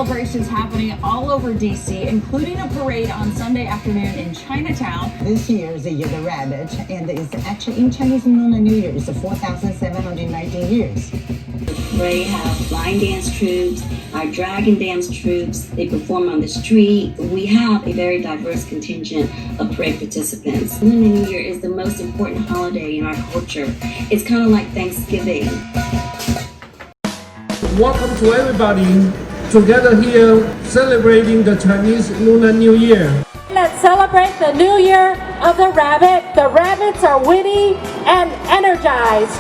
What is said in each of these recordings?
celebrations happening all over DC, including a parade on Sunday afternoon in Chinatown. This year is the year of the rabbit, and it's actually in Chinese Lunar New Year. It's 4,719 years. We have line dance troops, our dragon dance troops. They perform on the street. We have a very diverse contingent of parade participants. Lunar New Year is the most important holiday in our culture. It's kind of like Thanksgiving. Welcome to everybody together here celebrating the Chinese Lunar New Year. Let's celebrate the New Year of the rabbit. The rabbits are witty and energized.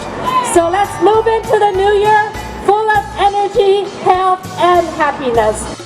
So let's move into the new year full of energy, health, and happiness.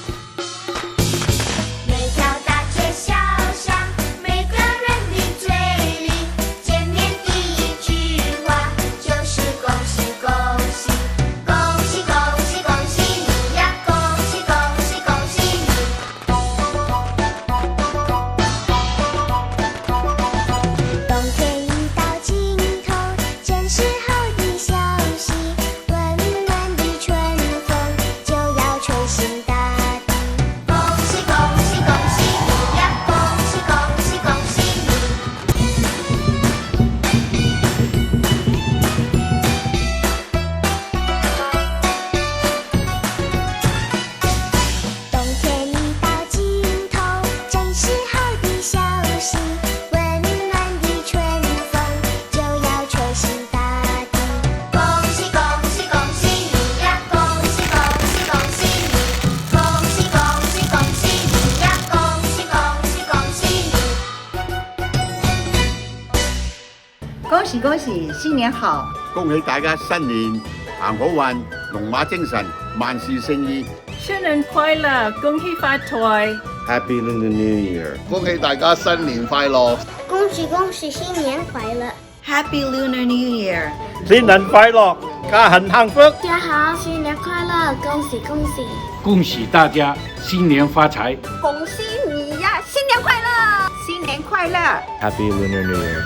恭喜恭喜，新年好！恭喜大家新年行好運，龍馬精神，萬事勝意。新年快樂，恭喜發財 ！Happy Lunar New Year！ 恭喜大家新年快樂！恭喜恭喜，新年快樂 ！Happy Lunar New Year！ 新年快樂，家很幸福。大家好，新年快樂，恭喜恭喜！恭喜大家新年發財！恭喜你呀，新年快樂！新年快樂 ！Happy Lunar New Year！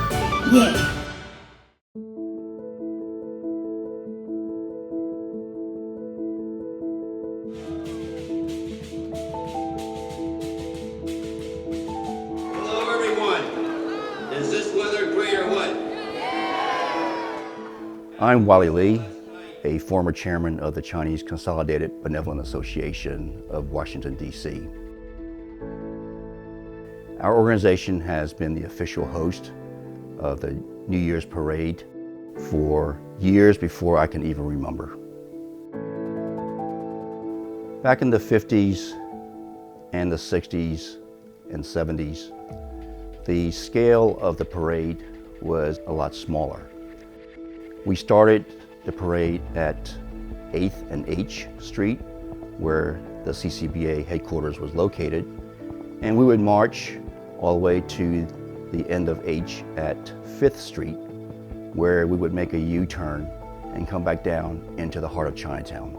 耶！ Is this weather great or what? I'm Wally Lee, a former chairman of the Chinese Consolidated Benevolent Association of Washington, D.C. Our organization has been the official host of the New Year's parade for years before I can even remember. Back in the 50s and the 60s and 70s, the scale of the parade was a lot smaller. We started the parade at 8th and H Street, where the CCBA headquarters was located, and we would march all the way to the end of H at 5th Street, where we would make a U-turn and come back down into the heart of Chinatown.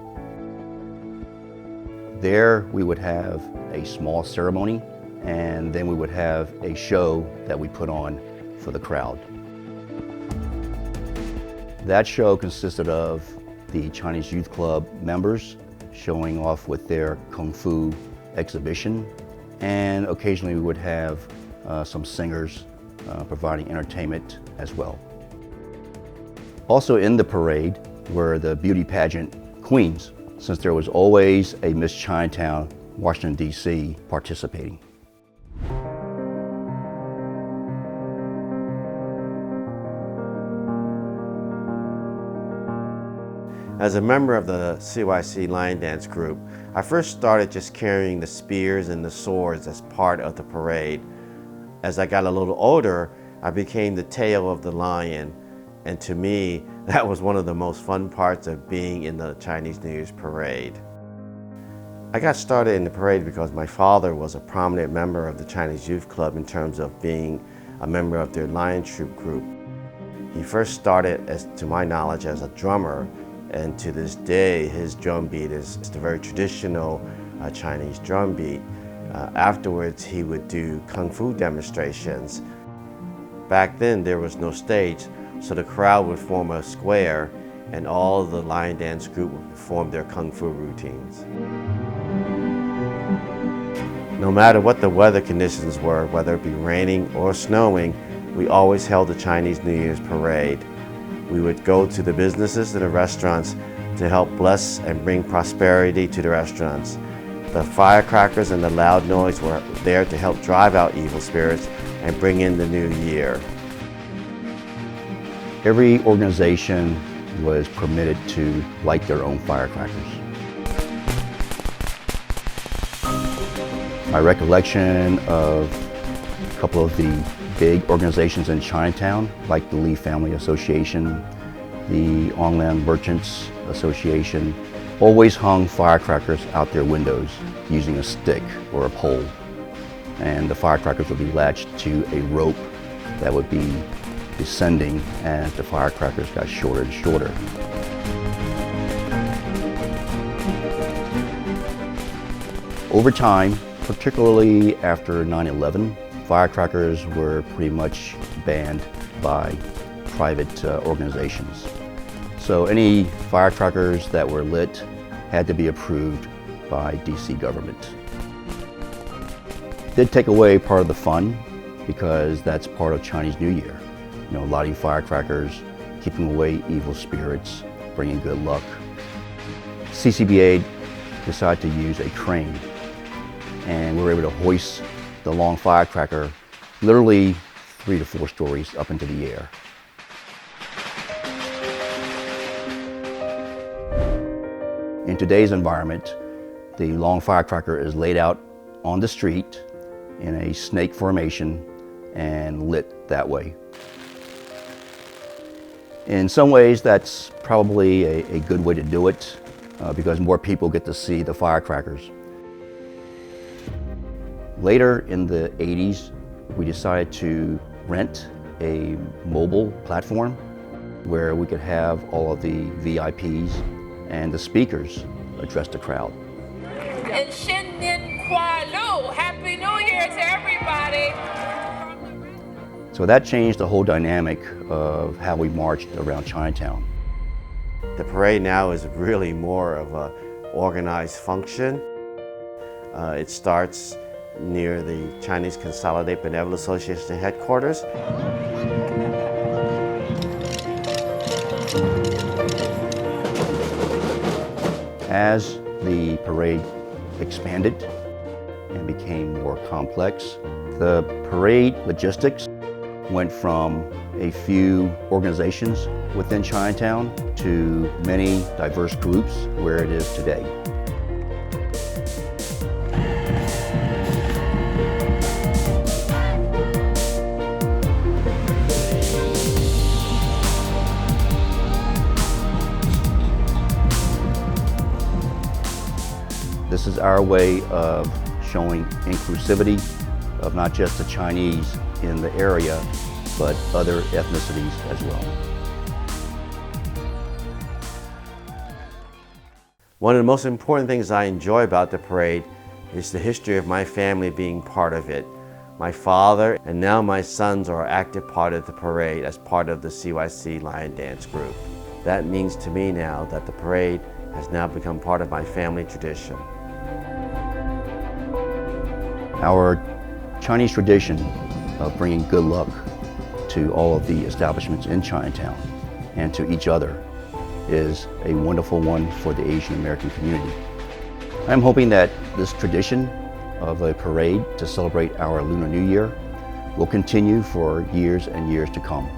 There we would have a small ceremony, and then we would have a show that we put on for the crowd. That show consisted of the Chinese Youth Club members showing off with their Kung Fu exhibition, and occasionally we would have some singers providing entertainment as well. Also in the parade were the beauty pageant queens, since there was always a Miss Chinatown, Washington, D.C. participating. As a member of the CYC Lion Dance Group, I first started just carrying the spears and the swords as part of the parade. As I got a little older, I became the tail of the lion, and to me, that was one of the most fun parts of being in the Chinese New Year's parade. I got started in the parade because my father was a prominent member of the Chinese Youth Club in terms of being a member of their lion troop group. He first started, to my knowledge, as a drummer, and to this day his drum beat is the very traditional Chinese drum beat. Afterwards he would do Kung Fu demonstrations. Back then there was no stage, so the crowd would form a square and all of the lion dance group would perform their Kung Fu routines. No matter what the weather conditions were, whether it be raining or snowing, we always held the Chinese New Year's parade. We would go to the businesses and the restaurants to help bless and bring prosperity to the restaurants. The firecrackers and the loud noise were there to help drive out evil spirits and bring in the new year. Every organization was permitted to light their own firecrackers. My recollection of a couple of the big organizations in Chinatown, like the Lee Family Association, the Online Merchants Association, always hung firecrackers out their windows using a stick or a pole. And the firecrackers would be latched to a rope that would be descending as the firecrackers got shorter and shorter. Over time, particularly after 9/11, firecrackers were pretty much banned by private organizations. So any firecrackers that were lit had to be approved by DC government. It did take away part of the fun because that's part of Chinese New Year. You know, lighting firecrackers, keeping away evil spirits, bringing good luck. CCBA decided to use a crane, and we were able to hoist the long firecracker literally 3 to 4 stories up into the air. In today's environment, the long firecracker is laid out on the street in a snake formation and lit that way. In some ways, that's probably a good way to do it because more people get to see the firecrackers. Later in the 80s, we decided to rent a mobile platform where we could have all of the VIPs and the speakers address the crowd. And Happy New Year to everybody! So that changed the whole dynamic of how we marched around Chinatown. The parade now is really more of an organized function. It starts near the Chinese Consolidated Benevolent Association headquarters. As the parade expanded and became more complex, the parade logistics went from a few organizations within Chinatown to many diverse groups where it is today. This is our way of showing inclusivity of not just the Chinese in the area, but other ethnicities as well. One of the most important things I enjoy about the parade is the history of my family being part of it. My father and now my sons are an active part of the parade as part of the CYC Lion Dance Group. That means to me now that the parade has now become part of my family tradition. Our Chinese tradition of bringing good luck to all of the establishments in Chinatown and to each other is a wonderful one for the Asian American community. I'm hoping that this tradition of a parade to celebrate our Lunar New Year will continue for years and years to come.